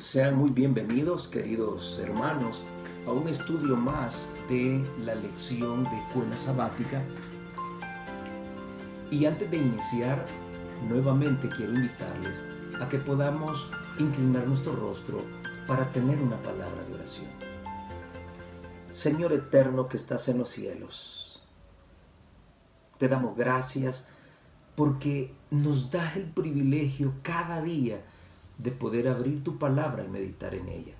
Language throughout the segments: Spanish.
Sean muy bienvenidos, queridos hermanos, a un estudio más de la lección de escuela sabática. Y antes de iniciar, nuevamente quiero invitarles a que podamos inclinar nuestro rostro para tener una palabra de oración. Señor eterno que estás en los cielos, te damos gracias porque nos das el privilegio cada día de poder abrir tu palabra y meditar en ella.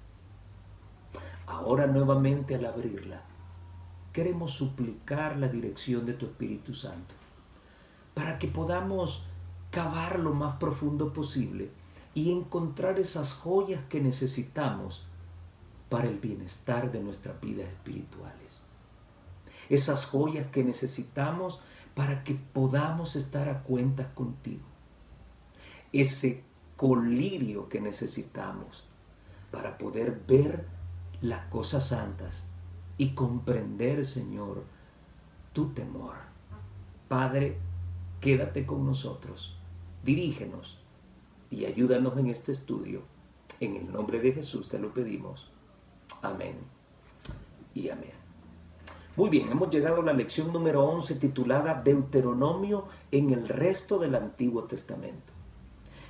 Ahora nuevamente al abrirla, queremos suplicar la dirección de tu Espíritu Santo para que podamos cavar lo más profundo posible y encontrar esas joyas que necesitamos para el bienestar de nuestras vidas espirituales. Esas joyas que necesitamos para que podamos estar a cuentas contigo. Ese colirio que necesitamos para poder ver las cosas santas y comprender, Señor, tu temor. Padre, quédate con nosotros, dirígenos y ayúdanos en este estudio. En el nombre de Jesús te lo pedimos. Amén y amén. Muy bien, hemos llegado a la lección número 11 titulada Deuteronomio en el resto del Antiguo Testamento.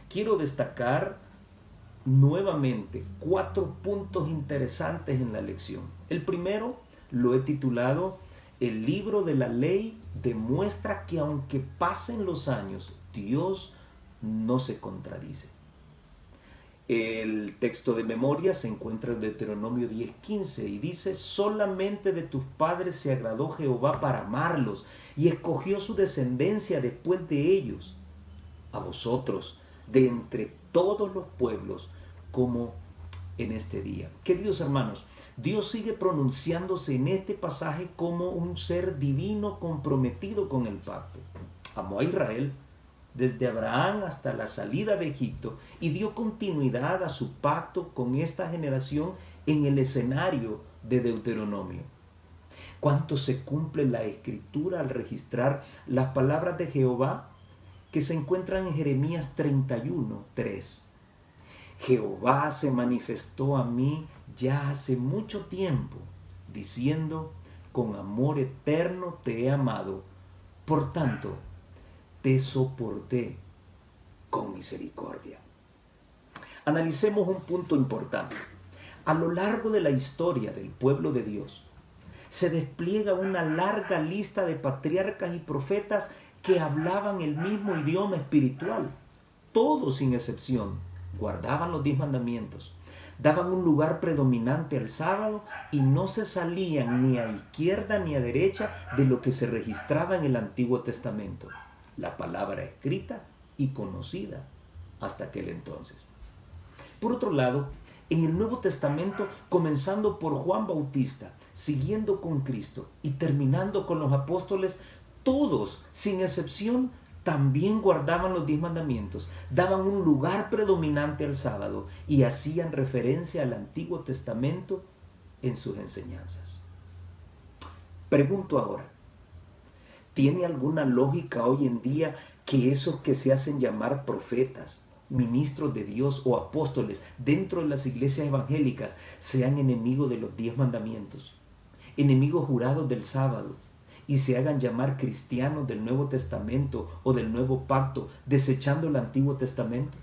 Quiero destacar nuevamente 4 puntos interesantes en la lección. El primero lo he titulado El libro de la ley demuestra que aunque pasen los años, Dios no se contradice. El texto de memoria se encuentra en Deuteronomio 10:15 y dice: solamente de tus padres se agradó Jehová para amarlos y escogió su descendencia después de ellos, a vosotros, de entre todos los pueblos, como en este día. Queridos hermanos, Dios sigue pronunciándose en este pasaje como un ser divino comprometido con el pacto. Amó a Israel desde Abraham hasta la salida de Egipto y dio continuidad a su pacto con esta generación en el escenario de Deuteronomio. ¿Cuánto se cumple la escritura al registrar las palabras de Jehová que se encuentran en Jeremías 31:3? Jehová se manifestó a mí ya hace mucho tiempo, diciendo: con amor eterno te he amado, por tanto te soporté con misericordia. Analicemos un punto importante. A lo largo de la historia del pueblo de Dios, se despliega una larga lista de patriarcas y profetas que hablaban el mismo idioma espiritual. Todos sin excepción guardaban los 10 mandamientos, daban un lugar predominante al sábado y no se salían ni a izquierda ni a derecha de lo que se registraba en el Antiguo Testamento, la palabra escrita y conocida hasta aquel entonces. Por otro lado, en el Nuevo Testamento, comenzando por Juan Bautista, siguiendo con Cristo y terminando con los apóstoles, todos, sin excepción, también guardaban los 10 mandamientos, daban un lugar predominante al sábado y hacían referencia al Antiguo Testamento en sus enseñanzas. Pregunto ahora, ¿tiene alguna lógica hoy en día que esos que se hacen llamar profetas, ministros de Dios o apóstoles dentro de las iglesias evangélicas sean enemigos de los 10 mandamientos, enemigos jurados del sábado, y se hagan llamar cristianos del Nuevo Testamento o del Nuevo Pacto, desechando el Antiguo Testamento?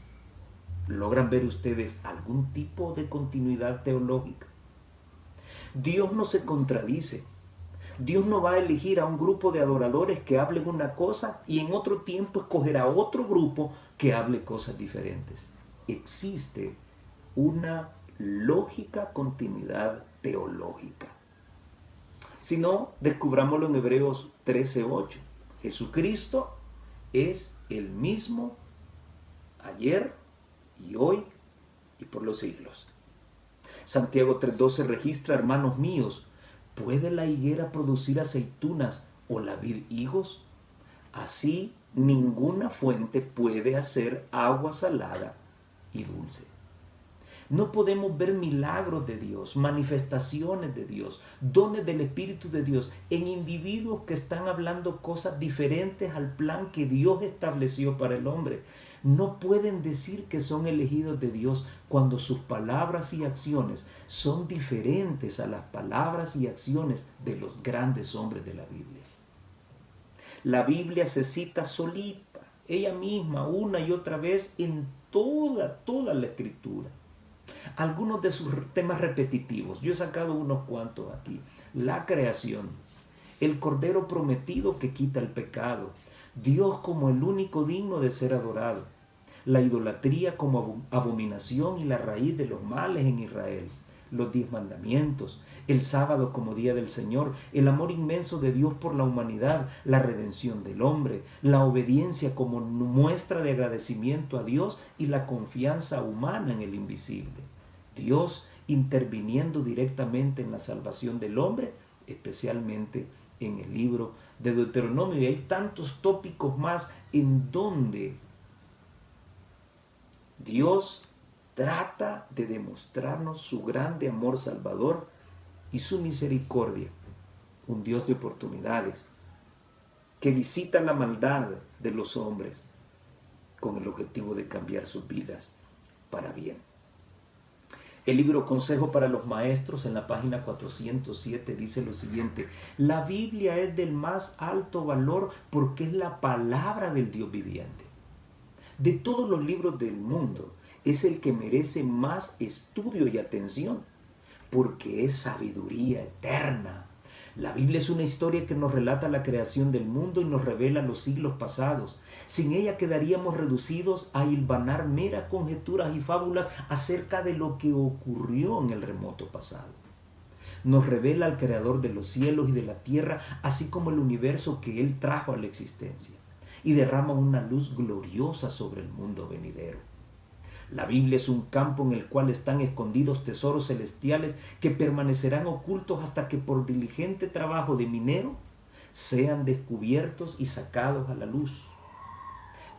¿Logran ver ustedes algún tipo de continuidad teológica? Dios no se contradice. Dios no va a elegir a un grupo de adoradores que hablen una cosa y en otro tiempo escogerá a otro grupo que hable cosas diferentes. Existe una lógica continuidad teológica. Si no, descubrámoslo en Hebreos 13:8. Jesucristo es el mismo ayer y hoy y por los siglos. Santiago 3:12 registra: hermanos míos, ¿puede la higuera producir aceitunas o la vid higos? Así ninguna fuente puede hacer agua salada y dulce. No podemos ver milagros de Dios, manifestaciones de Dios, dones del Espíritu de Dios en individuos que están hablando cosas diferentes al plan que Dios estableció para el hombre. No pueden decir que son elegidos de Dios cuando sus palabras y acciones son diferentes a las palabras y acciones de los grandes hombres de la Biblia. La Biblia se cita solita, ella misma, una y otra vez en toda la Escritura. Algunos de sus temas repetitivos, yo he sacado unos cuantos aquí. La creación, el Cordero prometido que quita el pecado, Dios como el único digno de ser adorado, la idolatría como abominación y la raíz de los males en Israel, los 10 mandamientos, el sábado como día del Señor, el amor inmenso de Dios por la humanidad, la redención del hombre, la obediencia como muestra de agradecimiento a Dios y la confianza humana en el invisible. Dios interviniendo directamente en la salvación del hombre, especialmente en el libro de Deuteronomio. Y hay tantos tópicos más en donde Dios trata de demostrarnos su grande amor salvador y su misericordia, un Dios de oportunidades, que visita la maldad de los hombres con el objetivo de cambiar sus vidas para bien. El libro Consejo para los Maestros en la página 407 dice lo siguiente: la Biblia es del más alto valor porque es la palabra del Dios viviente. De todos los libros del mundo, es el que merece más estudio y atención, porque es sabiduría eterna. La Biblia es una historia que nos relata la creación del mundo y nos revela los siglos pasados. Sin ella quedaríamos reducidos a hilvanar meras conjeturas y fábulas acerca de lo que ocurrió en el remoto pasado. Nos revela al Creador de los cielos y de la tierra, así como el universo que Él trajo a la existencia, y derrama una luz gloriosa sobre el mundo venidero. La Biblia es un campo en el cual están escondidos tesoros celestiales que permanecerán ocultos hasta que por diligente trabajo de minero sean descubiertos y sacados a la luz.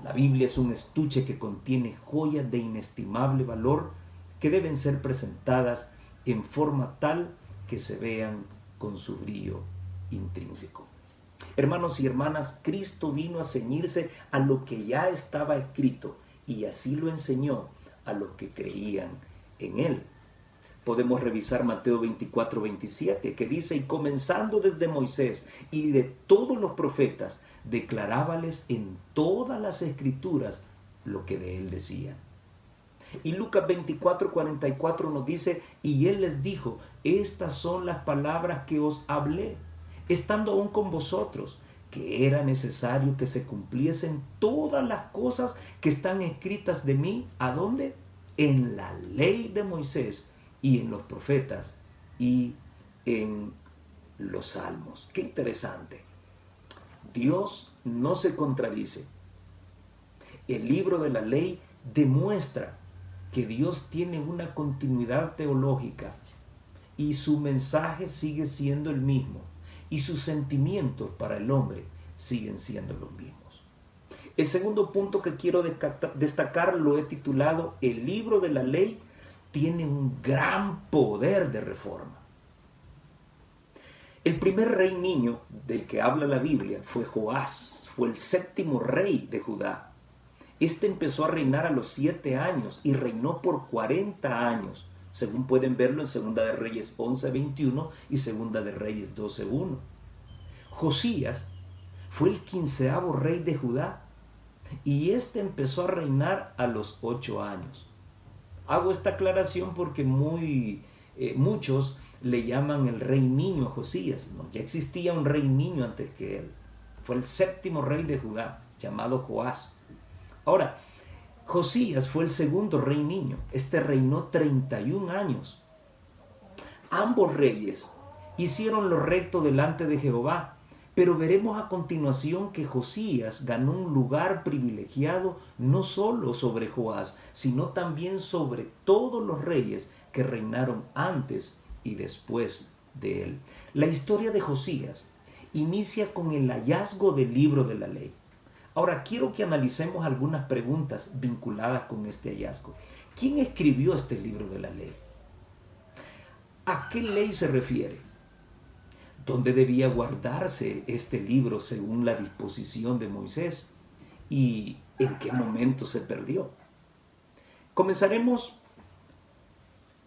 La Biblia es un estuche que contiene joyas de inestimable valor que deben ser presentadas en forma tal que se vean con su brillo intrínseco. Hermanos y hermanas, Cristo vino a ceñirse a lo que ya estaba escrito y así lo enseñó a los que creían en Él. Podemos revisar Mateo 24:27, que dice: y comenzando desde Moisés y de todos los profetas, declarábales en todas las escrituras lo que de Él decían. Y Lucas 24:44 nos dice: y Él les dijo, estas son las palabras que os hablé, estando aún con vosotros, que era necesario que se cumpliesen todas las cosas que están escritas de mí. ¿A dónde? En la ley de Moisés y en los profetas y en los salmos. Qué interesante. Dios no se contradice. El libro de la ley demuestra que Dios tiene una continuidad teológica y su mensaje sigue siendo el mismo y sus sentimientos para el hombre siguen siendo los mismos. El segundo punto que quiero destacar lo he titulado: el libro de la ley tiene un gran poder de reforma. El primer rey niño del que habla la Biblia fue Joás, fue el 7º rey de Judá. Este empezó a reinar a los 7 años y reinó por 40 años, según pueden verlo en 2 de Reyes 11:21 y 2 de Reyes 12:1. Josías fue el 15º rey de Judá y este empezó a reinar a los 8 años. Hago esta aclaración porque muchos le llaman el rey niño a Josías. No, ya existía un rey niño antes que él. Fue el 7º rey de Judá, llamado Joás. Ahora, Josías fue el 2º rey niño. Este reinó 31 años. Ambos reyes hicieron lo recto delante de Jehová, pero veremos a continuación que Josías ganó un lugar privilegiado no solo sobre Joás, sino también sobre todos los reyes que reinaron antes y después de él. La historia de Josías inicia con el hallazgo del libro de la ley. Ahora quiero que analicemos algunas preguntas vinculadas con este hallazgo. ¿Quién escribió este libro de la ley? ¿A qué ley se refiere? ¿Dónde debía guardarse este libro según la disposición de Moisés? ¿Y ¿En qué momento se perdió? Comenzaremos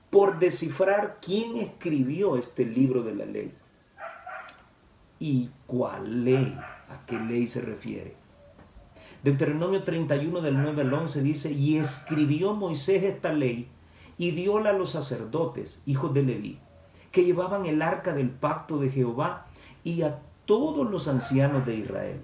por descifrar quién escribió este libro de la ley y cuál ley, a qué ley se refiere. Deuteronomio 31 del 9 al 11 dice: y escribió Moisés esta ley y dióla a los sacerdotes, hijos de Leví, que llevaban el arca del pacto de Jehová, y a todos los ancianos de Israel.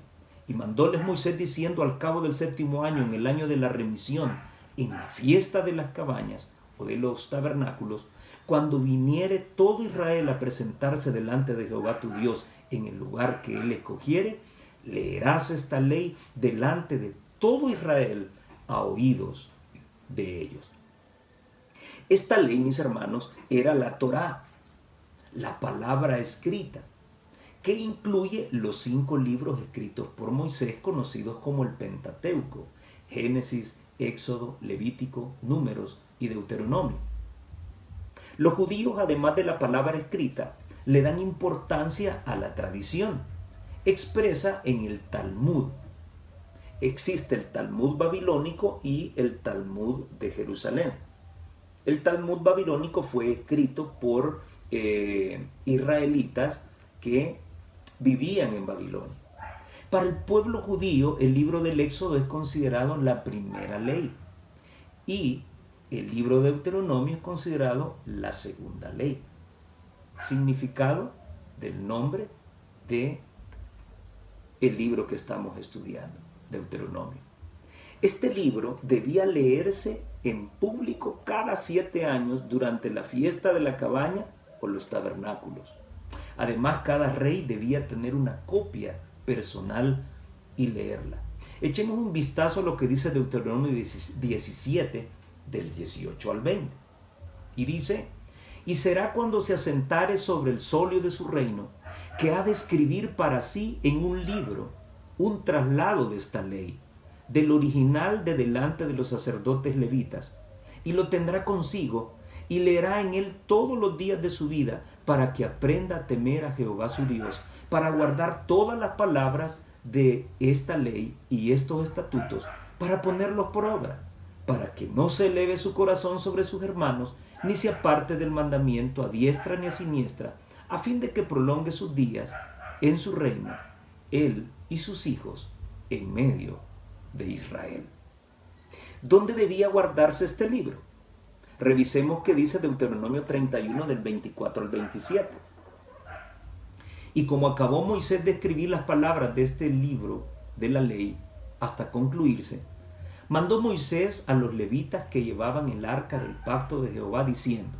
Y mandóles Moisés diciendo: al cabo del 7º año, en el año de la remisión, en la fiesta de las cabañas o de los tabernáculos, cuando viniere todo Israel a presentarse delante de Jehová tu Dios en el lugar que él escogiere, leerás esta ley delante de todo Israel a oídos de ellos. Esta ley, mis hermanos, era la Torá, la palabra escrita, que incluye los 5 libros escritos por Moisés, conocidos como el Pentateuco: Génesis, Éxodo, Levítico, Números y Deuteronomio. Los judíos, además de la palabra escrita, le dan importancia a la tradición, expresa en el Talmud. Existe el Talmud babilónico y el Talmud de Jerusalén. El Talmud babilónico fue escrito por israelitas que vivían en Babilonia. Para el pueblo judío, el libro del Éxodo es considerado la primera ley y el libro de Deuteronomio es considerado la segunda ley. Significado del nombre de el libro que estamos estudiando, Deuteronomio. Este libro debía leerse en público cada 7 años durante la fiesta de la cabaña o los tabernáculos. Además, cada rey debía tener una copia personal y leerla. Echemos un vistazo a lo que dice Deuteronomio 17, del 18 al 20. Y dice: y será cuando se asentare sobre el solio de su reino, que ha de escribir para sí en un libro un traslado de esta ley, del original de delante de los sacerdotes levitas, y lo tendrá consigo, y leerá en él todos los días de su vida, para que aprenda a temer a Jehová su Dios, para guardar todas las palabras de esta ley y estos estatutos, para ponerlos por obra, para que no se eleve su corazón sobre sus hermanos, ni se aparte del mandamiento a diestra ni a siniestra, a fin de que prolongue sus días en su reino, él y sus hijos, en medio de Israel. ¿Dónde debía guardarse este libro? Revisemos qué dice Deuteronomio 31 del 24 al 27. Y como acabó Moisés de escribir las palabras de este libro de la ley hasta concluirse, mandó Moisés a los levitas que llevaban el arca del pacto de Jehová, diciendo: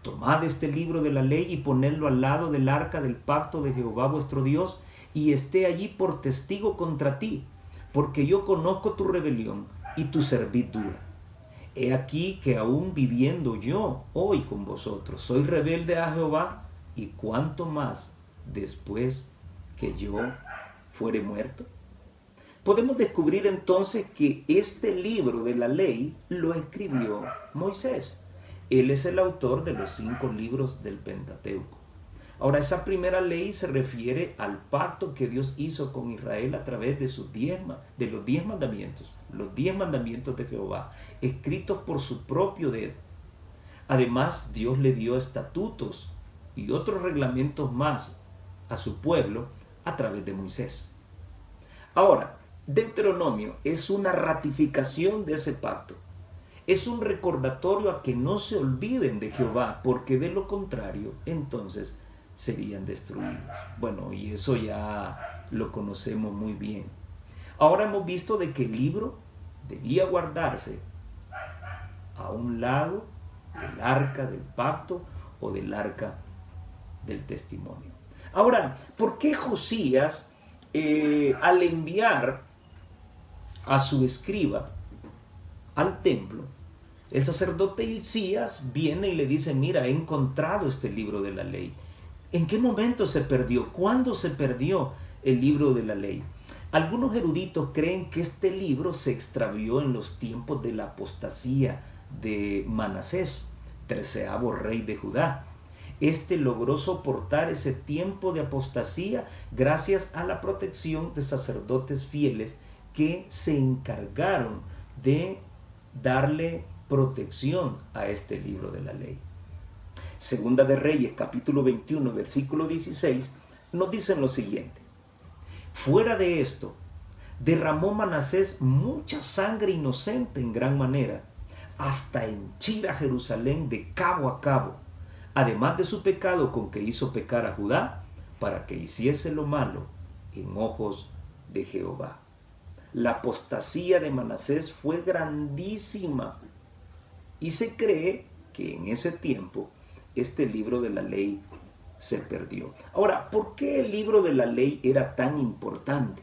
tomad este libro de la ley y ponedlo al lado del arca del pacto de Jehová vuestro Dios, y esté allí por testigo contra ti, porque yo conozco tu rebelión y tu servidumbre. He aquí que aún viviendo yo hoy con vosotros, soy rebelde a Jehová, y cuánto más después que yo fuere muerto. Podemos descubrir entonces que este libro de la ley lo escribió Moisés. Él es el autor de los 5 libros del Pentateuco. Ahora, esa primera ley se refiere al pacto que Dios hizo con Israel a través de los 10 mandamientos, los 10 mandamientos de Jehová, escritos por su propio dedo. Además, Dios le dio estatutos y otros reglamentos más a su pueblo a través de Moisés. Ahora, Deuteronomio es una ratificación de ese pacto. Es un recordatorio a que no se olviden de Jehová, porque de lo contrario, entonces serían destruidos. Bueno, y eso ya lo conocemos muy bien. Ahora hemos visto de que el libro debía guardarse a un lado del arca del pacto o del arca del testimonio. Ahora, ¿por qué Josías, al enviar a su escriba al templo, el sacerdote Hilcías viene y le dice: mira, he encontrado este libro de la ley? ¿En qué momento se perdió? ¿Cuándo se perdió el libro de la ley? Algunos eruditos creen que este libro se extravió en los tiempos de la apostasía de Manasés, 13º rey de Judá. Este logró soportar ese tiempo de apostasía gracias a la protección de sacerdotes fieles que se encargaron de darle protección a este libro de la ley. Segunda de Reyes, capítulo 21, versículo 16, nos dicen lo siguiente: fuera de esto, derramó Manasés mucha sangre inocente en gran manera, hasta henchir a Jerusalén de cabo a cabo, además de su pecado con que hizo pecar a Judá, para que hiciese lo malo en ojos de Jehová. La apostasía de Manasés fue grandísima y se cree que en ese tiempo este libro de la ley se perdió. Ahora, ¿por qué el libro de la ley era tan importante?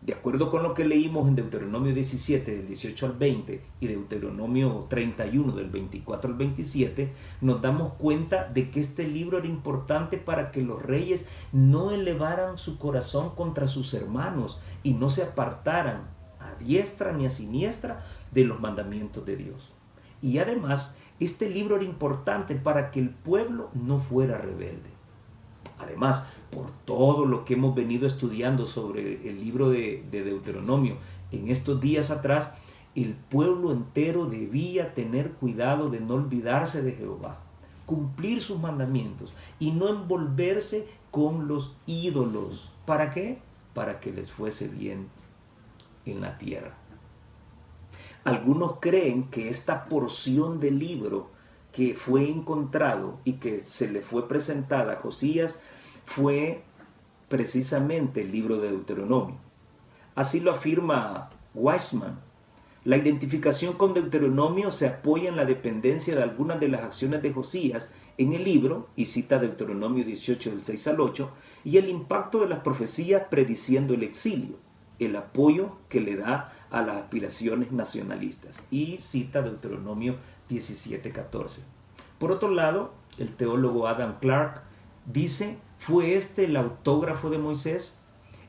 De acuerdo con lo que leímos en Deuteronomio 17, del 18 al 20, y Deuteronomio 31, del 24 al 27, nos damos cuenta de que este libro era importante para que los reyes no elevaran su corazón contra sus hermanos y no se apartaran a diestra ni a siniestra de los mandamientos de Dios. Y además, este libro era importante para que el pueblo no fuera rebelde. Además, por todo lo que hemos venido estudiando sobre el libro de Deuteronomio en estos días atrás, el pueblo entero debía tener cuidado de no olvidarse de Jehová, cumplir sus mandamientos y no envolverse con los ídolos. ¿Para qué? Para que les fuese bien en la tierra. Algunos creen que esta porción del libro que fue encontrado y que se le fue presentada a Josías fue precisamente el libro de Deuteronomio. Así lo afirma Weisman. La identificación con Deuteronomio se apoya en la dependencia de algunas de las acciones de Josías en el libro, y cita Deuteronomio 18 del 6 al 8, y el impacto de las profecías prediciendo el exilio, el apoyo que le da a las aspiraciones nacionalistas, y cita Deuteronomio 17:14. Por otro lado, el teólogo Adam Clarke dice: ¿fue este el autógrafo de Moisés?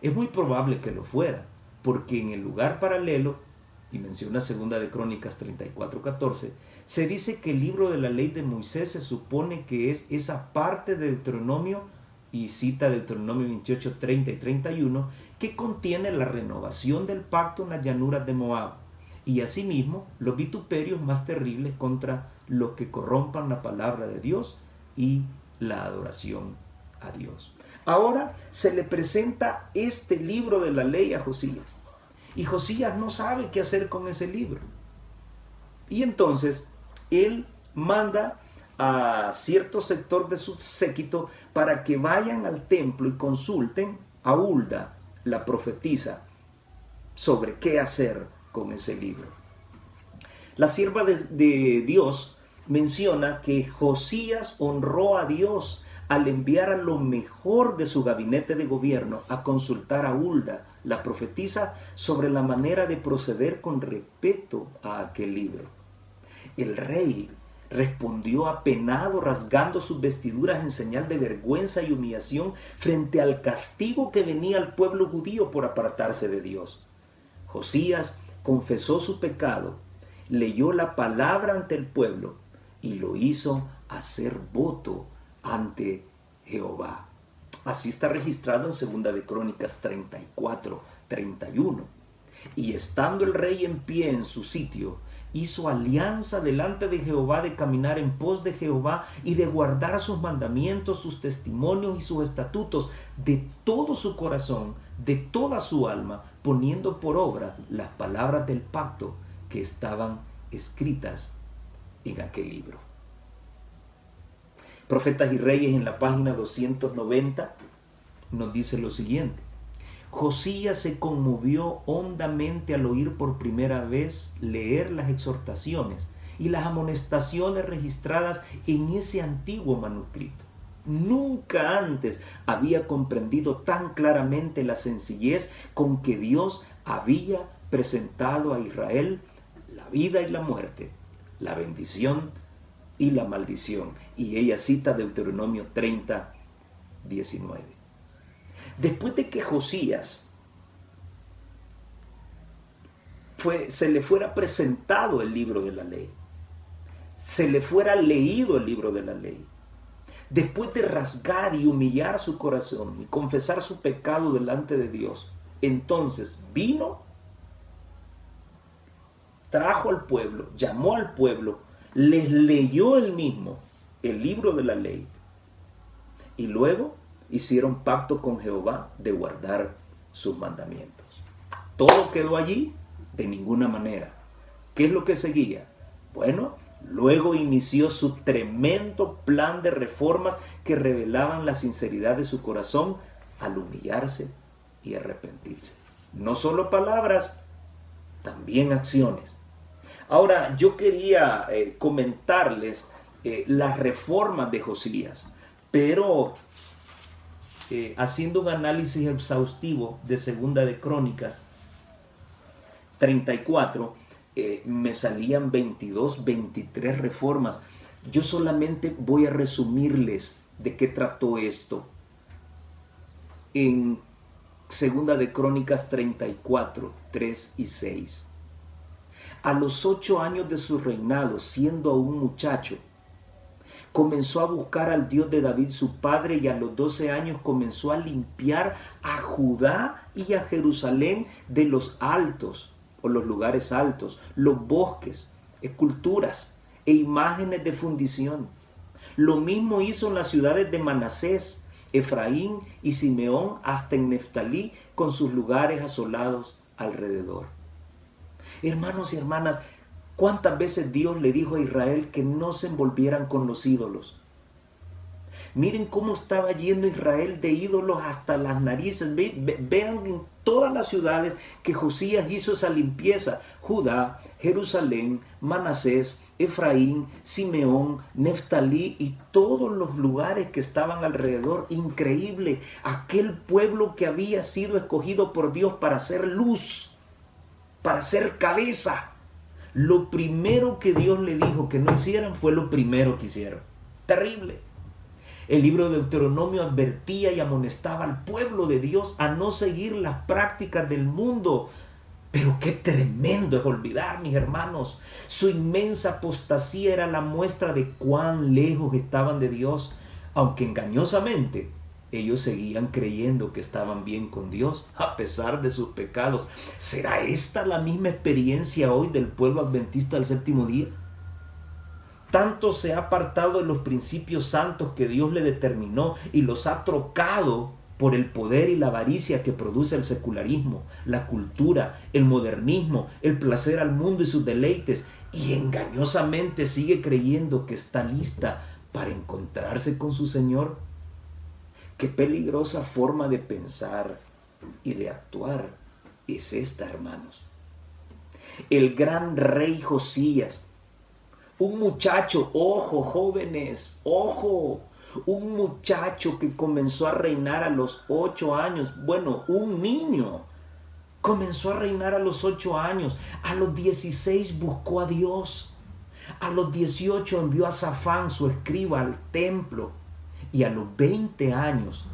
Es muy probable que lo fuera, porque en el lugar paralelo, y menciona 2 de Crónicas 34:14, se dice que el libro de la ley de Moisés se supone que es esa parte de Deuteronomio, y cita Deuteronomio 28, 30 y 31, que contiene la renovación del pacto en las llanuras de Moab, y asimismo los vituperios más terribles contra los que corrompan la palabra de Dios y la adoración a Dios. Ahora se le presenta este libro de la ley a Josías, y Josías no sabe qué hacer con ese libro. Y entonces él manda a cierto sector de su séquito para que vayan al templo y consulten a Hulda, la profetisa, sobre qué hacer con ese libro. La sierva de Dios menciona que Josías honró a Dios al enviar a lo mejor de su gabinete de gobierno a consultar a Hulda, la profetisa, sobre la manera de proceder con respecto a aquel libro. El rey respondió apenado, rasgando sus vestiduras en señal de vergüenza y humillación frente al castigo que venía al pueblo judío por apartarse de Dios. Josías confesó su pecado, leyó la palabra ante el pueblo y lo hizo hacer voto ante Jehová. Así está registrado en 2 de Crónicas 34, 31. Y estando el rey en pie en su sitio, hizo alianza delante de Jehová de caminar en pos de Jehová y de guardar sus mandamientos, sus testimonios y sus estatutos de todo su corazón, de toda su alma, poniendo por obra las palabras del pacto que estaban escritas en aquel libro. Profetas y Reyes, en la página 290, nos dice lo siguiente: Josías se conmovió hondamente al oír por primera vez leer las exhortaciones y las amonestaciones registradas en ese antiguo manuscrito. Nunca antes había comprendido tan claramente la sencillez con que Dios había presentado a Israel la vida y la muerte, la bendición y la maldición. Y ella cita Deuteronomio 30, 19. Después de que Josías se le fuera presentado el libro de la ley, se le fuera leído el libro de la ley, después de rasgar y humillar su corazón y confesar su pecado delante de Dios, entonces vino trajo al pueblo, llamó al pueblo, les leyó él mismo el libro de la ley y luego hicieron pacto con Jehová de guardar sus mandamientos. Todo quedó allí de ninguna manera. ¿Qué es lo que seguía? Bueno, luego inició su tremendo plan de reformas que revelaban la sinceridad de su corazón al humillarse y arrepentirse. No solo palabras, también acciones. Ahora, yo quería comentarles las reformas de Josías, pero haciendo un análisis exhaustivo de Segunda de Crónicas 34, me salían 22, 23 reformas. Yo solamente voy a resumirles de qué trató esto. En Segunda de Crónicas 34, 3 y 6. A los 8 años de su reinado, siendo aún muchacho, comenzó a buscar al Dios de David su padre, y a los 12 años comenzó a limpiar a Judá y a Jerusalén de los altos, o los lugares altos, los bosques, esculturas e imágenes de fundición. Lo mismo hizo en las ciudades de Manasés, Efraín y Simeón, hasta en Neftalí, con sus lugares asolados alrededor. Hermanos y hermanas, ¿cuántas veces Dios le dijo a Israel que no se envolvieran con los ídolos? Miren cómo estaba yendo Israel de ídolos hasta las narices. Vean en todas las ciudades que Josías hizo esa limpieza. Judá, Jerusalén, Manasés, Efraín, Simeón, Neftalí y todos los lugares que estaban alrededor. Increíble, aquel pueblo que había sido escogido por Dios para hacer luz, para ser cabeza. Lo primero que Dios le dijo que no hicieran fue lo primero que hicieron. Terrible. El libro de Deuteronomio advertía y amonestaba al pueblo de Dios a no seguir las prácticas del mundo. Pero qué tremendo es olvidar, mis hermanos. Su inmensa apostasía era la muestra de cuán lejos estaban de Dios, aunque engañosamente ellos seguían creyendo que estaban bien con Dios a pesar de sus pecados. ¿Será esta la misma experiencia hoy del pueblo adventista del séptimo día? Tanto se ha apartado de los principios santos que Dios le determinó y los ha trocado por el poder y la avaricia que produce el secularismo, la cultura, el modernismo, el placer al mundo y sus deleites, y engañosamente sigue creyendo que está lista para encontrarse con su Señor. Qué peligrosa forma de pensar y de actuar es esta, hermanos. El gran rey Josías, un muchacho, ojo jóvenes, ojo, un muchacho que comenzó a reinar a los 8 años, bueno, un niño, comenzó a reinar a los 8 años, a los 16 buscó a Dios, a los 18 envió a Safán, su escriba, al templo, y a los 20 años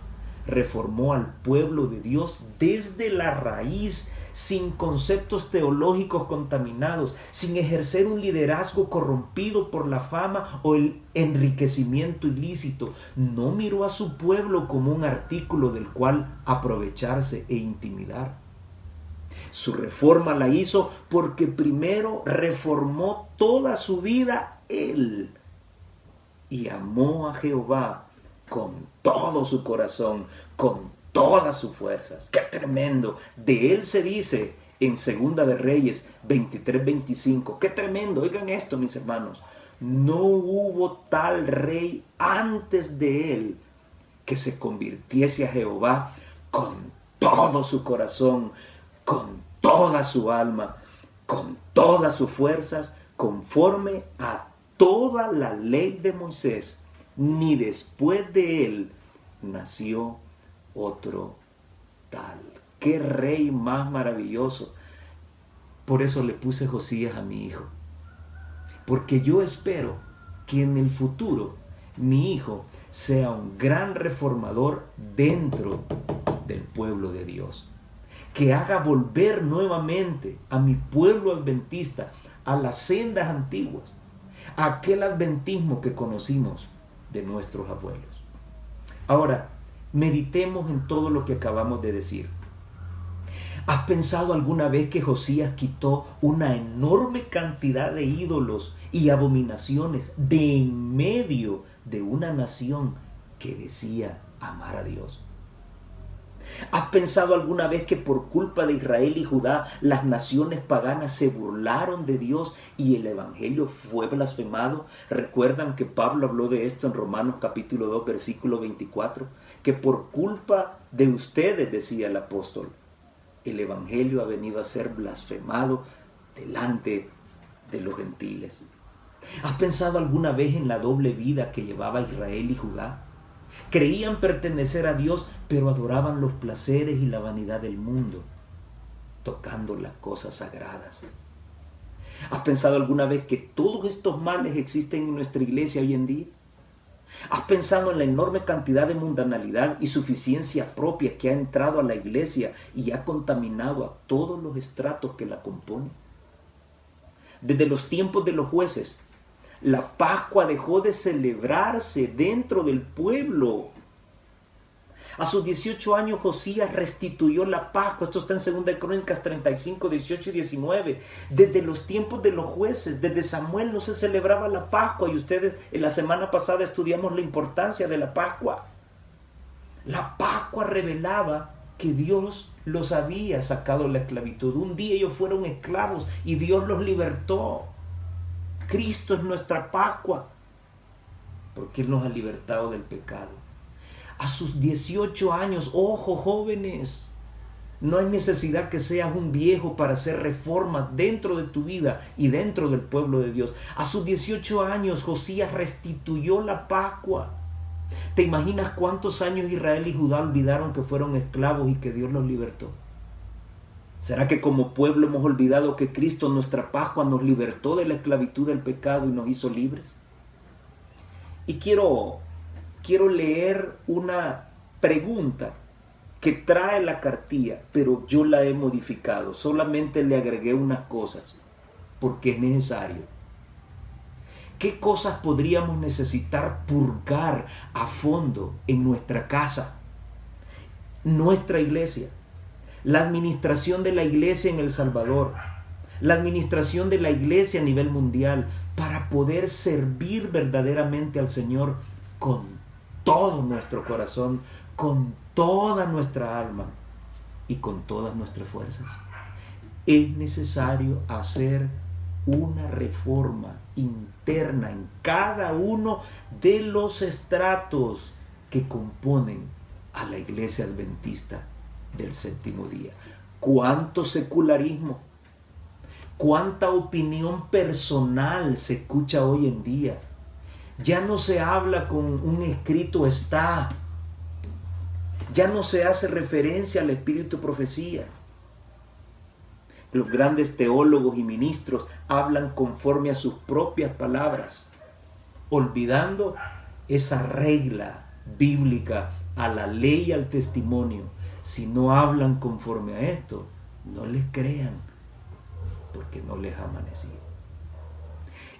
reformó al pueblo de Dios desde la raíz, sin conceptos teológicos contaminados, sin ejercer un liderazgo corrompido por la fama o el enriquecimiento ilícito. No miró a su pueblo como un artículo del cual aprovecharse e intimidar. Su reforma la hizo porque primero reformó toda su vida él y amó a Jehová con todo su corazón, con todas sus fuerzas. ¡Qué tremendo! De él se dice en Segunda de Reyes 23-25. ¡Qué tremendo! Oigan esto, mis hermanos. No hubo tal rey antes de él que se convirtiese a Jehová con todo su corazón, con toda su alma, con todas sus fuerzas, conforme a toda la ley de Moisés. Ni después de él nació otro tal. ¡Qué rey más maravilloso! Por eso le puse Josías a mi hijo, porque yo espero que en el futuro mi hijo sea un gran reformador dentro del pueblo de Dios, que haga volver nuevamente a mi pueblo adventista a las sendas antiguas, a aquel adventismo que conocimos de nuestros abuelos. Ahora, meditemos en todo lo que acabamos de decir. ¿Has pensado alguna vez que Josías quitó una enorme cantidad de ídolos y abominaciones de en medio de una nación que decía amar a Dios? ¿Has pensado alguna vez que por culpa de Israel y Judá las naciones paganas se burlaron de Dios y el evangelio fue blasfemado? ¿Recuerdan que Pablo habló de esto en Romanos capítulo 2 versículo 24? Que por culpa de ustedes, decía el apóstol, el evangelio ha venido a ser blasfemado delante de los gentiles. ¿Has pensado alguna vez en la doble vida que llevaba Israel y Judá? Creían pertenecer a Dios, pero adoraban los placeres y la vanidad del mundo, tocando las cosas sagradas. ¿Has pensado alguna vez que todos estos males existen en nuestra iglesia hoy en día? ¿Has pensado en la enorme cantidad de mundanalidad y suficiencia propia que ha entrado a la iglesia y ha contaminado a todos los estratos que la componen? Desde los tiempos de los jueces, la Pascua dejó de celebrarse dentro del pueblo. A sus 18 años Josías restituyó la Pascua. Esto está en 2 Crónicas 35, 18 y 19. Desde los tiempos de los jueces, desde Samuel no se celebraba la Pascua. Y ustedes en la semana pasada estudiamos la importancia de la Pascua. La Pascua revelaba que Dios los había sacado de la esclavitud. Un día ellos fueron esclavos y Dios los libertó. Cristo es nuestra Pascua, porque Él nos ha libertado del pecado. A sus 18 años, ojo jóvenes, no hay necesidad que seas un viejo para hacer reformas dentro de tu vida y dentro del pueblo de Dios. A sus 18 años, Josías restituyó la Pascua. ¿Te imaginas cuántos años Israel y Judá olvidaron que fueron esclavos y que Dios los libertó? ¿Será que como pueblo hemos olvidado que Cristo, nuestra Pascua, nos libertó de la esclavitud del pecado y nos hizo libres? Y quiero leer una pregunta que trae la cartilla, pero yo la he modificado. Solamente le agregué unas cosas, porque es necesario. ¿Qué cosas podríamos necesitar purgar a fondo en nuestra casa, nuestra iglesia? La administración de la iglesia en El Salvador, la administración de la iglesia a nivel mundial, para poder servir verdaderamente al Señor con todo nuestro corazón, con toda nuestra alma y con todas nuestras fuerzas. Es necesario hacer una reforma interna en cada uno de los estratos que componen a la iglesia adventista del séptimo día. ¿Cuánto secularismo? ¿Cuánta opinión personal se escucha hoy en día? Ya no se habla con un escrito está. Ya no se hace referencia al espíritu de profecía. Los grandes teólogos y ministros hablan conforme a sus propias palabras, olvidando esa regla bíblica, a la ley y al testimonio. Si no hablan conforme a esto, no les crean, porque no les ha amanecido.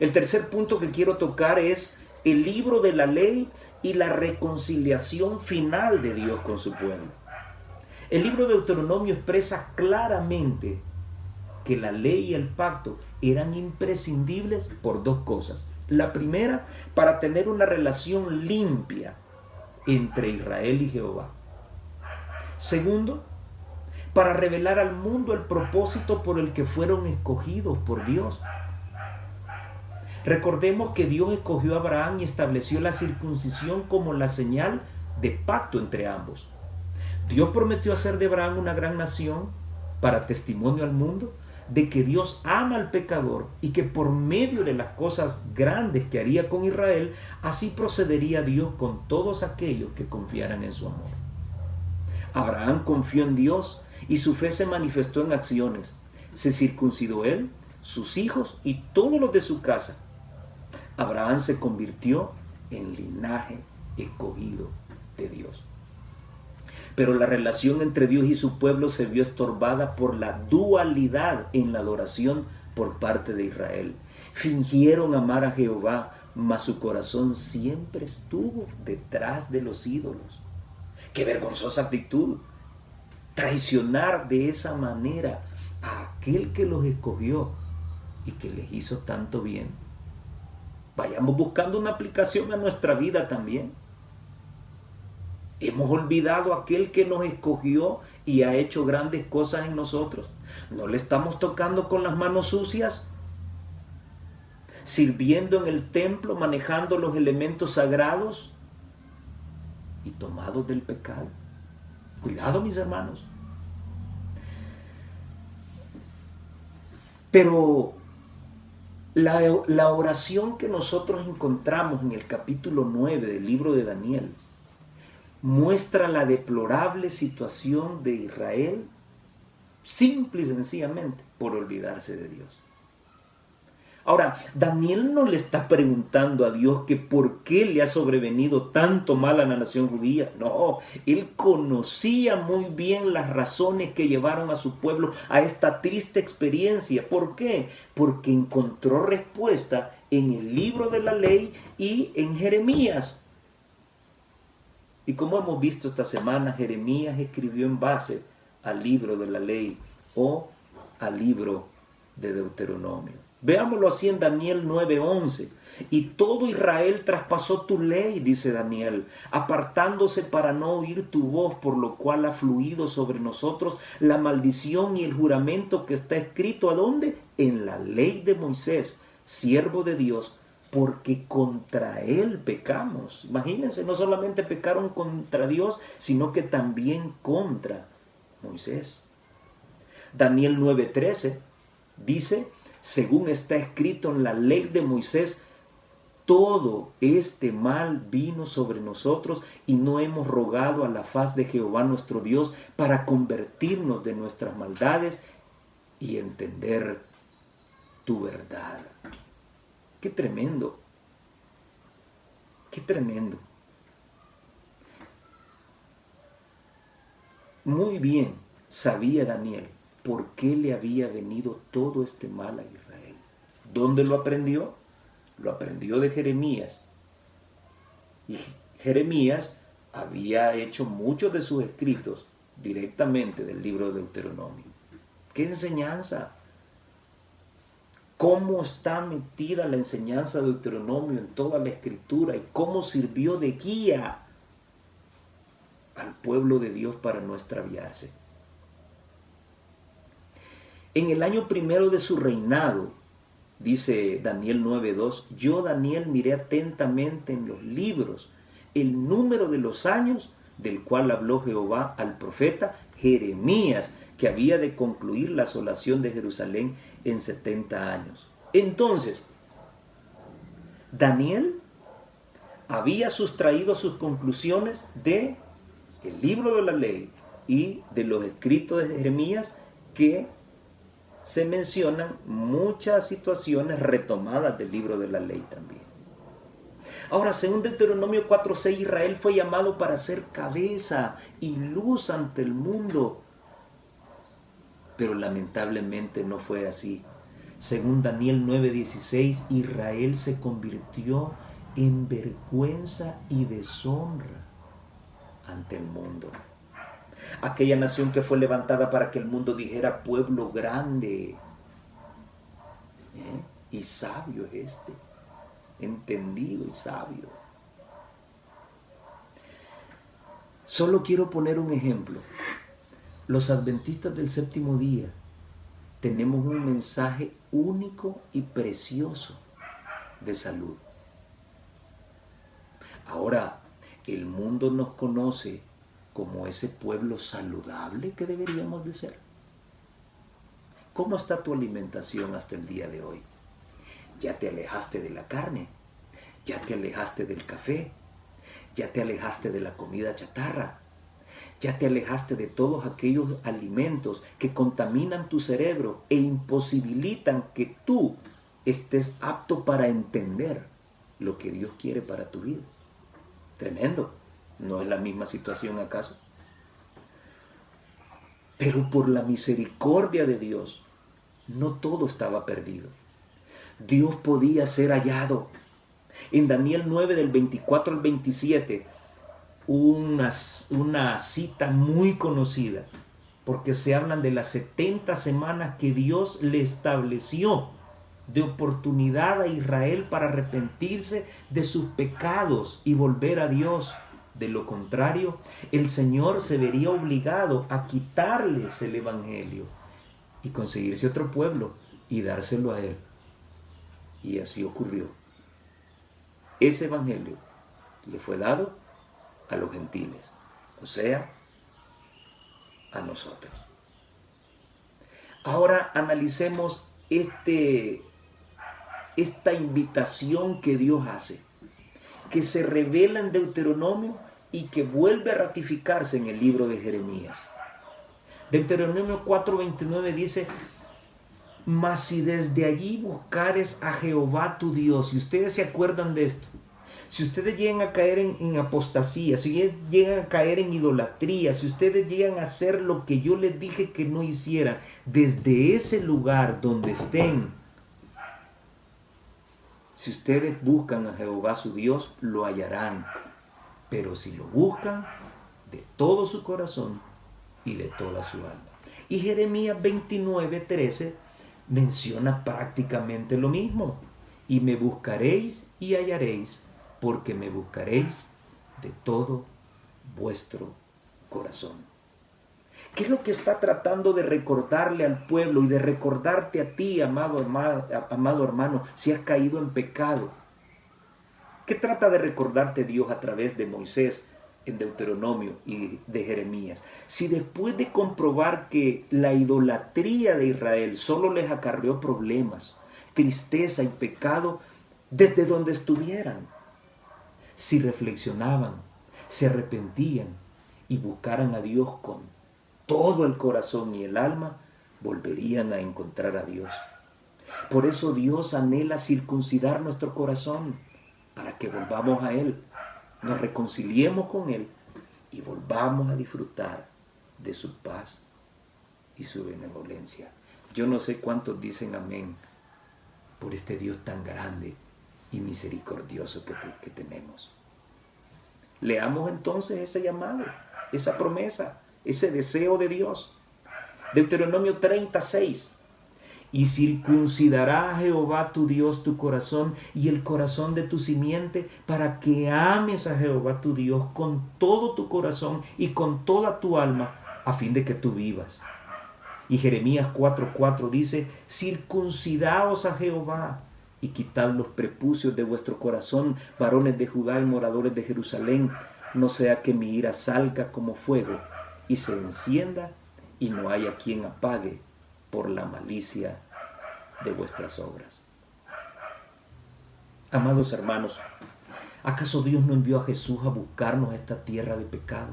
El tercer punto que quiero tocar es el libro de la ley y la reconciliación final de Dios con su pueblo. El libro de Deuteronomio expresa claramente que la ley y el pacto eran imprescindibles por dos cosas. La primera, para tener una relación limpia entre Israel y Jehová. Segundo, para revelar al mundo el propósito por el que fueron escogidos por Dios. Recordemos que Dios escogió a Abraham y estableció la circuncisión como la señal de pacto entre ambos. Dios prometió hacer de Abraham una gran nación para testimonio al mundo de que Dios ama al pecador y que por medio de las cosas grandes que haría con Israel, así procedería Dios con todos aquellos que confiaran en su amor. Abraham confió en Dios y su fe se manifestó en acciones. Se circuncidó él, sus hijos y todos los de su casa. Abraham se convirtió en linaje escogido de Dios. Pero la relación entre Dios y su pueblo se vio estorbada por la dualidad en la adoración por parte de Israel. Fingieron amar a Jehová, mas su corazón siempre estuvo detrás de los ídolos. ¡Qué vergonzosa actitud! traicionar de esa manera a aquel que los escogió y que les hizo tanto bien? Vayamos buscando una aplicación a nuestra vida también. Hemos olvidado a aquel que nos escogió y ha hecho grandes cosas en nosotros. ¿No le estamos tocando con las manos sucias? Sirviendo en el templo, manejando los elementos sagrados y tomados del pecado. Cuidado, mis hermanos. Pero la oración que nosotros encontramos en el capítulo 9 del libro de Daniel muestra la deplorable situación de Israel simple y sencillamente por olvidarse de Dios. Ahora, Daniel no le está preguntando a Dios que por qué le ha sobrevenido tanto mal a la nación judía. No, él conocía muy bien las razones que llevaron a su pueblo a esta triste experiencia. ¿Por qué? Porque encontró respuesta en el libro de la ley y en Jeremías. Y como hemos visto esta semana, Jeremías escribió en base al libro de la ley o al libro de Deuteronomio. Veámoslo así en Daniel 9:11. Y todo Israel traspasó tu ley, dice Daniel, apartándose para no oír tu voz, por lo cual ha fluido sobre nosotros la maldición y el juramento que está escrito, ¿a dónde? En la ley de Moisés, siervo de Dios, porque contra él pecamos. Imagínense, no solamente pecaron contra Dios, sino que también contra Moisés. Daniel 9:13 dice: según está escrito en la ley de Moisés, todo este mal vino sobre nosotros y no hemos rogado a la faz de Jehová nuestro Dios para convertirnos de nuestras maldades y entender tu verdad. ¡Qué tremendo! ¡Qué tremendo! Muy bien sabía Daniel por qué le había venido todo este mal a Israel. ¿Dónde lo aprendió? Lo aprendió de Jeremías. Y Jeremías había hecho muchos de sus escritos directamente del libro de Deuteronomio. ¡Qué enseñanza! ¿Cómo está metida la enseñanza de Deuteronomio en toda la escritura y cómo sirvió de guía al pueblo de Dios para no extraviarse? En el año primero de su reinado, dice Daniel 9:2, yo Daniel miré atentamente en los libros el número de los años del cual habló Jehová al profeta Jeremías, que había de concluir la asolación de Jerusalén en 70 años. Entonces, Daniel había sustraído sus conclusiones de el libro de la ley y de los escritos de Jeremías, que se mencionan muchas situaciones retomadas del libro de la ley también. Ahora, según Deuteronomio 4:6, Israel fue llamado para ser cabeza y luz ante el mundo. Pero lamentablemente no fue así. Según Daniel 9:16, Israel se convirtió en vergüenza y deshonra ante el mundo. Aquella nación que fue levantada para que el mundo dijera: pueblo grande y sabio es este, entendido y sabio. Solo quiero poner un ejemplo. Los adventistas del séptimo día tenemos un mensaje único y precioso de salud. Ahora, el mundo nos conoce como ese pueblo saludable que deberíamos de ser. ¿Cómo está tu alimentación hasta el día de hoy? ¿Ya te alejaste de la carne? ¿Ya te alejaste del café? ¿Ya te alejaste de la comida chatarra? ¿Ya te alejaste de todos aquellos alimentos que contaminan tu cerebro e imposibilitan que tú estés apto para entender lo que Dios quiere para tu vida? Tremendo. ¿No es la misma situación acaso? Pero por la misericordia de Dios, no todo estaba perdido. Dios podía ser hallado. En Daniel 9, del 24 al 27, una cita muy conocida porque se hablan de las 70 semanas que Dios le estableció de oportunidad a Israel para arrepentirse de sus pecados y volver a Dios. De lo contrario, el Señor se vería obligado a quitarles el evangelio y conseguirse otro pueblo y dárselo a él. Y así ocurrió. Ese evangelio le fue dado a los gentiles, o sea, a nosotros. Ahora analicemos esta invitación que Dios hace, que se revela en Deuteronomio y que vuelve a ratificarse en el libro de Jeremías. Deuteronomio 4:29 dice: mas si desde allí buscares a Jehová tu Dios, y ustedes se acuerdan de esto, si ustedes llegan a caer en apostasía, si llegan a caer en idolatría, si ustedes llegan a hacer lo que yo les dije que no hicieran, desde ese lugar donde estén, si ustedes buscan a Jehová su Dios, lo hallarán. Pero si lo buscan de todo su corazón y de toda su alma. Y Jeremías 29:13 menciona prácticamente lo mismo. Y me buscaréis y hallaréis, porque me buscaréis de todo vuestro corazón. ¿Qué es lo que está tratando de recordarle al pueblo y de recordarte a ti, amado hermano, si has caído en pecado? ¿Qué trata de recordarte Dios a través de Moisés en Deuteronomio y de Jeremías? Si después de comprobar que la idolatría de Israel solo les acarreó problemas, tristeza y pecado desde donde estuvieran, si reflexionaban, se arrepentían y buscaran a Dios con todo el corazón y el alma, volverían a encontrar a Dios. Por eso Dios anhela circuncidar nuestro corazón, para que volvamos a Él, nos reconciliemos con Él y volvamos a disfrutar de su paz y su benevolencia. Yo no sé cuántos dicen amén por este Dios tan grande y misericordioso que tenemos. Leamos entonces ese llamado, esa promesa, ese deseo de Dios. Deuteronomio 36. Y circuncidará a Jehová tu Dios tu corazón y el corazón de tu simiente, para que ames a Jehová tu Dios con todo tu corazón y con toda tu alma, a fin de que tú vivas. Y Jeremías 4:4 dice: circuncidaos a Jehová y quitad los prepucios de vuestro corazón, varones de Judá y moradores de Jerusalén, no sea que mi ira salga como fuego y se encienda y no haya quien apague por la malicia de vuestras obras. Amados hermanos, ¿acaso Dios no envió a Jesús a buscarnos a esta tierra de pecado?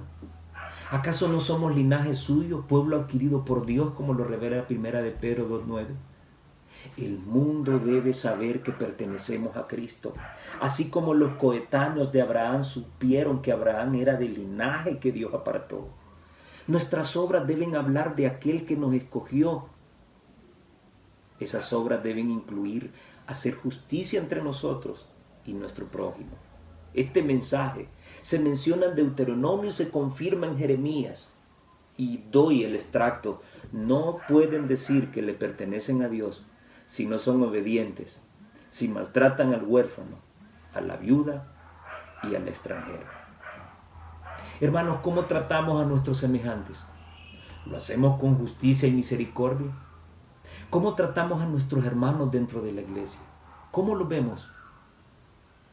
¿Acaso no somos linaje suyo, pueblo adquirido por Dios, como lo revela 1 de Pedro 2:9? El mundo debe saber que pertenecemos a Cristo, así como los coetáneos de Abraham supieron que Abraham era del linaje que Dios apartó. Nuestras obras deben hablar de aquel que nos escogió. Esas obras deben incluir hacer justicia entre nosotros y nuestro prójimo. Este mensaje se menciona en Deuteronomio y se confirma en Jeremías. Y doy el extracto. No pueden decir que le pertenecen a Dios si no son obedientes, si maltratan al huérfano, a la viuda y al extranjero. Hermanos, ¿cómo tratamos a nuestros semejantes? ¿Lo hacemos con justicia y misericordia? ¿Cómo tratamos a nuestros hermanos dentro de la iglesia? ¿Cómo los vemos?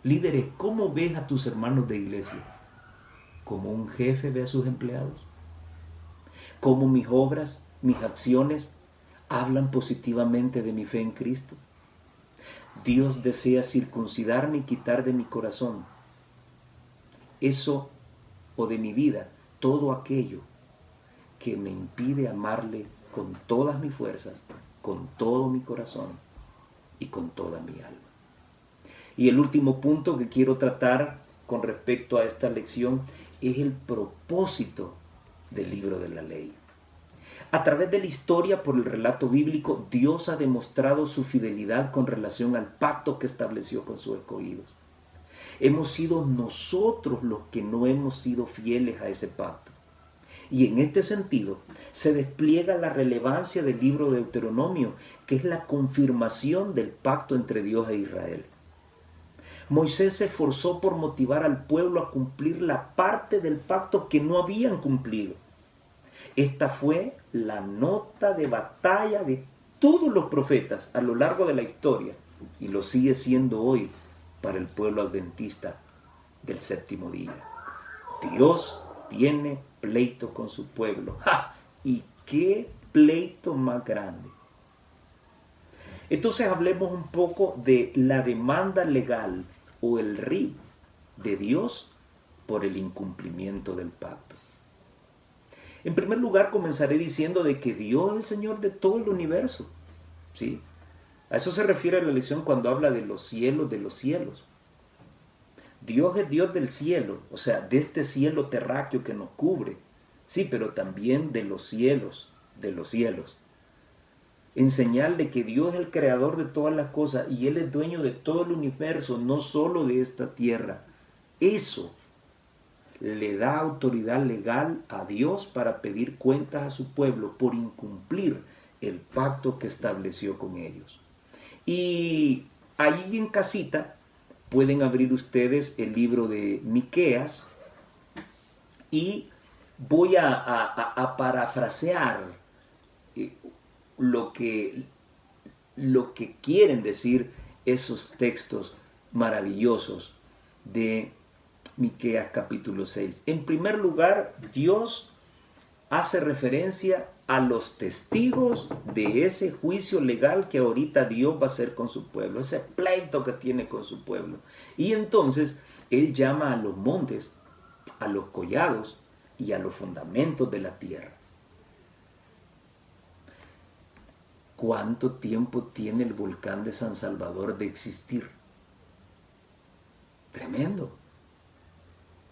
Líderes, ¿cómo ves a tus hermanos de iglesia? ¿Como un jefe ve a sus empleados? ¿Cómo mis obras, mis acciones hablan positivamente de mi fe en Cristo? Dios desea circuncidarme y quitar de mi corazón eso, o de mi vida, todo aquello que me impide amarle con todas mis fuerzas, con todo mi corazón y con toda mi alma. Y el último punto que quiero tratar con respecto a esta lección es el propósito del libro de la ley. A través de la historia, por el relato bíblico, Dios ha demostrado su fidelidad con relación al pacto que estableció con sus escogidos. Hemos sido nosotros los que no hemos sido fieles a ese pacto. Y en este sentido se despliega la relevancia del libro de Deuteronomio, que es la confirmación del pacto entre Dios e Israel. Moisés se esforzó por motivar al pueblo a cumplir la parte del pacto que no habían cumplido. Esta fue la nota de batalla de todos los profetas a lo largo de la historia y lo sigue siendo hoy para el pueblo adventista del séptimo día. Dios tiene pleito con su pueblo. ¡Ja! ¿Y qué pleito más grande? Entonces hablemos un poco de la demanda legal o el RIB de Dios por el incumplimiento del pacto. En primer lugar, comenzaré diciendo de que Dios es el Señor de todo el universo. ¿Sí? A eso se refiere la lección cuando habla de los cielos de los cielos. Dios es Dios del cielo, o sea, de este cielo terráqueo que nos cubre. Sí, pero también de los cielos, de los cielos. En señal de que Dios es el creador de todas las cosas y Él es dueño de todo el universo, no solo de esta tierra. Eso le da autoridad legal a Dios para pedir cuentas a su pueblo por incumplir el pacto que estableció con ellos. Y ahí en casita pueden abrir ustedes el libro de Miqueas y voy a parafrasear lo que quieren decir esos textos maravillosos de Miqueas capítulo 6. En primer lugar, Dios hace referencia a los testigos de ese juicio legal que ahorita Dios va a hacer con su pueblo, ese pleito que tiene con su pueblo. Y entonces Él llama a los montes, a los collados y a los fundamentos de la tierra. ¿Cuánto tiempo tiene el volcán de San Salvador de existir? Tremendo.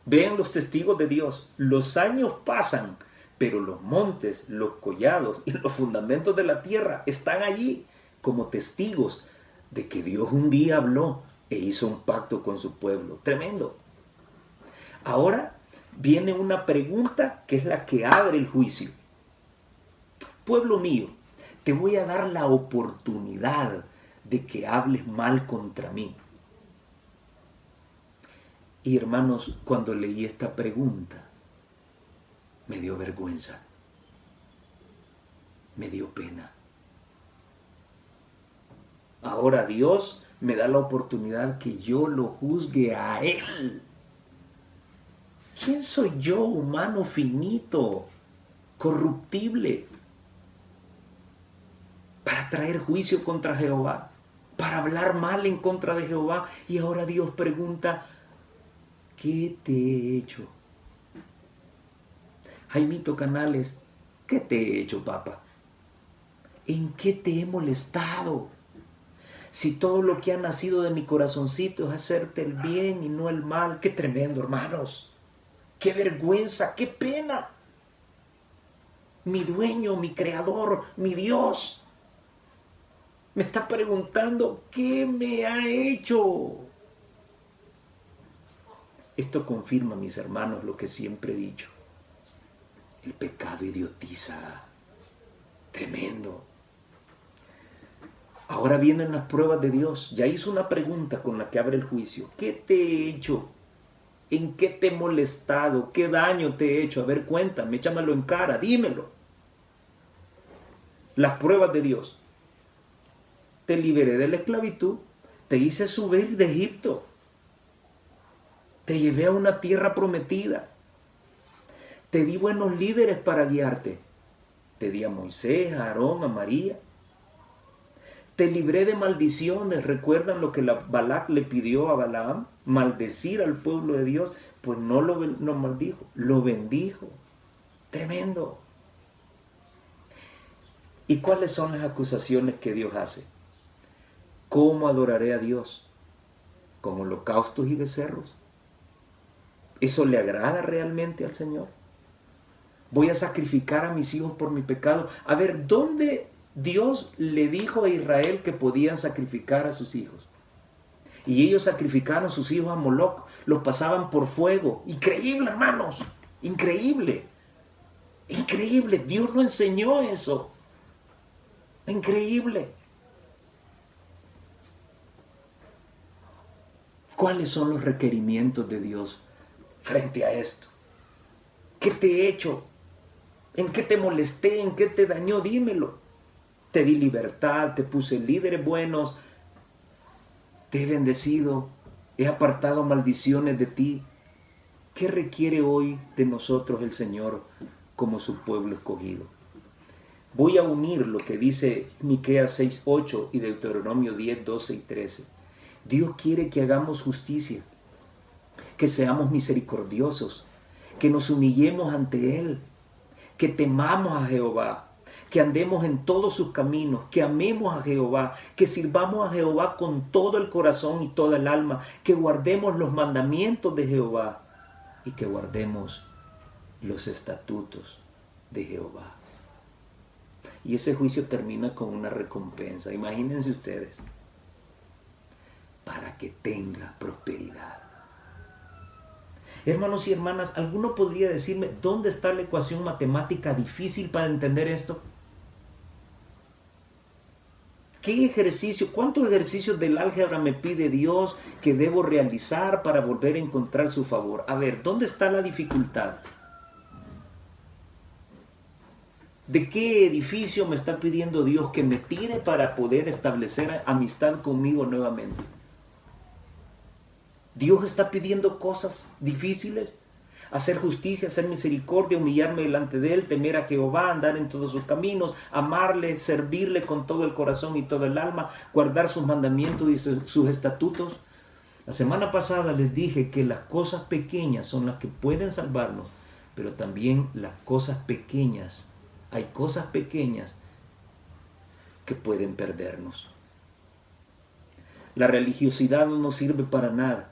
Vean los testigos de Dios. Los años pasan, pero los montes, los collados y los fundamentos de la tierra están allí como testigos de que Dios un día habló e hizo un pacto con su pueblo. Tremendo. Ahora viene una pregunta que es la que abre el juicio. Pueblo mío, te voy a dar la oportunidad de que hables mal contra mí. Y hermanos, cuando leí esta pregunta, me dio vergüenza, me dio pena. Ahora Dios me da la oportunidad que yo lo juzgue a Él. ¿Quién soy yo, humano finito, corruptible, para traer juicio contra Jehová, para hablar mal en contra de Jehová? Y ahora Dios pregunta, ¿qué te he hecho? Jaimito Canales, ¿qué te he hecho, papá? ¿En qué te he molestado? Si todo lo que ha nacido de mi corazoncito es hacerte el bien y no el mal. ¡Qué tremendo, hermanos! ¡Qué vergüenza! ¡Qué pena! Mi dueño, mi creador, mi Dios me está preguntando, ¿qué me ha hecho? Esto confirma, mis hermanos, lo que siempre he dicho. El pecado idiotiza. Tremendo. Ahora vienen las pruebas de Dios. Ya hizo una pregunta con la que abre el juicio. ¿Qué te he hecho? ¿En qué te he molestado? ¿Qué daño te he hecho? A ver, cuéntame, échamelo en cara, dímelo. Las pruebas de Dios. Te liberé de la esclavitud. Te hice subir de Egipto. Te llevé a una tierra prometida. Te di buenos líderes para guiarte. Te di a Moisés, a Aarón, a María. Te libré de maldiciones. ¿Recuerdan lo que Balac le pidió a Balaam? Maldecir al pueblo de Dios. Pues no lo maldijo, lo bendijo. Tremendo. ¿Y cuáles son las acusaciones que Dios hace? ¿Cómo adoraré a Dios? ¿Con holocaustos y becerros? ¿Eso le agrada realmente al Señor? ¿Voy a sacrificar a mis hijos por mi pecado? A ver, ¿dónde Dios le dijo a Israel que podían sacrificar a sus hijos? Y ellos sacrificaron a sus hijos a Moloc, los pasaban por fuego. Increíble, hermanos, increíble. Increíble, Dios nos enseñó eso. Increíble. ¿Cuáles son los requerimientos de Dios frente a esto? ¿Qué te he hecho? ¿En qué te molesté? ¿En qué te dañó? Dímelo. Te di libertad, te puse líderes buenos, te he bendecido, he apartado maldiciones de ti. ¿Qué requiere hoy de nosotros el Señor como su pueblo escogido? Voy a unir lo que dice Miqueas 6:8 y Deuteronomio 10:12 y 13. Dios quiere que hagamos justicia, que seamos misericordiosos, que nos humillemos ante Él, que temamos a Jehová, que andemos en todos sus caminos, que amemos a Jehová, que sirvamos a Jehová con todo el corazón y toda el alma, que guardemos los mandamientos de Jehová y que guardemos los estatutos de Jehová. Y ese juicio termina con una recompensa. Imagínense ustedes, para que tenga prosperidad. Hermanos y hermanas, ¿alguno podría decirme dónde está la ecuación matemática difícil para entender esto? ¿Qué ejercicio, cuántos ejercicios del álgebra me pide Dios que debo realizar para volver a encontrar su favor? A ver, ¿dónde está la dificultad? ¿De qué edificio me está pidiendo Dios que me tire para poder establecer amistad conmigo nuevamente? Dios está pidiendo cosas difíciles, hacer justicia, hacer misericordia, humillarme delante de Él, temer a Jehová, andar en todos sus caminos, amarle, servirle con todo el corazón y todo el alma, guardar sus mandamientos y sus estatutos. La semana pasada les dije que las cosas pequeñas son las que pueden salvarnos, pero también las cosas pequeñas, hay cosas pequeñas que pueden perdernos. La religiosidad no nos sirve para nada.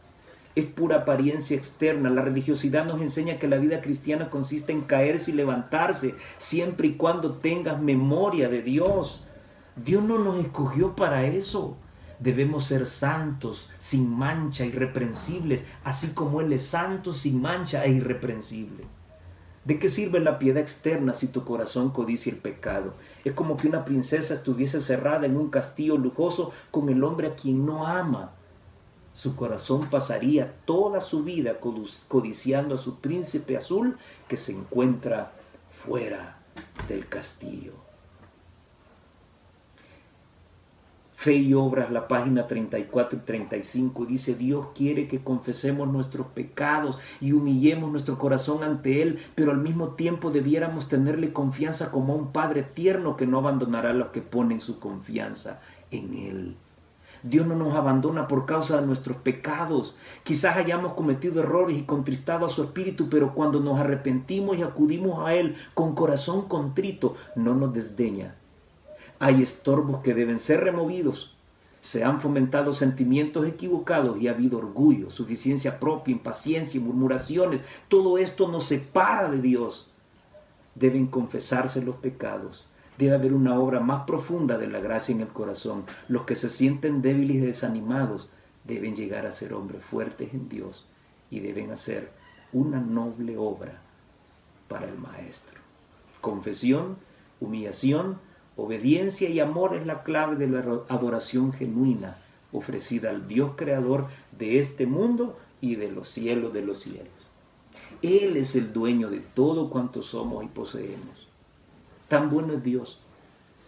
Es pura apariencia externa. La religiosidad nos enseña que la vida cristiana consiste en caerse y levantarse siempre y cuando tengas memoria de Dios. Dios no nos escogió para eso. Debemos ser santos, sin mancha, irreprensibles, así como Él es santo, sin mancha e irreprensible. ¿De qué sirve la piedad externa si tu corazón codicia el pecado? Es como que una princesa estuviese cerrada en un castillo lujoso con el hombre a quien no ama. Su corazón pasaría toda su vida codiciando a su príncipe azul que se encuentra fuera del castillo. Fe y Obras, la página 34 y 35, dice: Dios quiere que confesemos nuestros pecados y humillemos nuestro corazón ante Él, pero al mismo tiempo debiéramos tenerle confianza como a un Padre tierno que no abandonará a los que ponen su confianza en Él. Dios no nos abandona por causa de nuestros pecados. Quizás hayamos cometido errores y contristado a su espíritu, pero cuando nos arrepentimos y acudimos a Él con corazón contrito, no nos desdeña. Hay estorbos que deben ser removidos. Se han fomentado sentimientos equivocados y ha habido orgullo, suficiencia propia, impaciencia y murmuraciones. Todo esto nos separa de Dios. Deben confesarse los pecados. Debe haber una obra más profunda de la gracia en el corazón. Los que se sienten débiles y desanimados deben llegar a ser hombres fuertes en Dios y deben hacer una noble obra para el Maestro. Confesión, humillación, obediencia y amor es la clave de la adoración genuina ofrecida al Dios creador de este mundo y de los cielos de los cielos. Él es el dueño de todo cuanto somos y poseemos. Tan bueno es Dios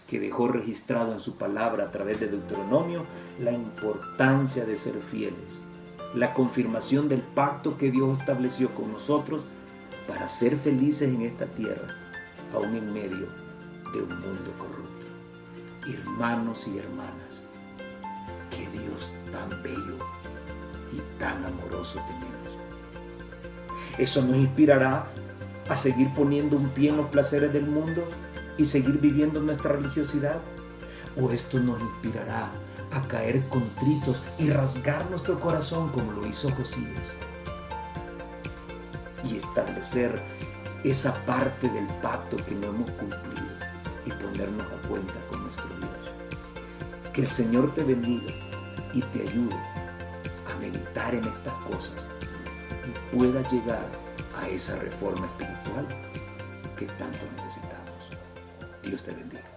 que dejó registrado en su palabra a través de Deuteronomio la importancia de ser fieles, la confirmación del pacto que Dios estableció con nosotros para ser felices en esta tierra, aún en medio de un mundo corrupto. Hermanos y hermanas, qué Dios tan bello y tan amoroso tenemos. Eso nos inspirará a seguir poniendo un pie en los placeres del mundo y seguir viviendo nuestra religiosidad, o esto nos inspirará a caer contritos y rasgar nuestro corazón como lo hizo Josías y establecer esa parte del pacto que no hemos cumplido y ponernos a cuenta con nuestro Dios. Que el Señor te bendiga y te ayude a meditar en estas cosas y puedas llegar a esa reforma espiritual que tanto necesitamos. Dios te bendiga.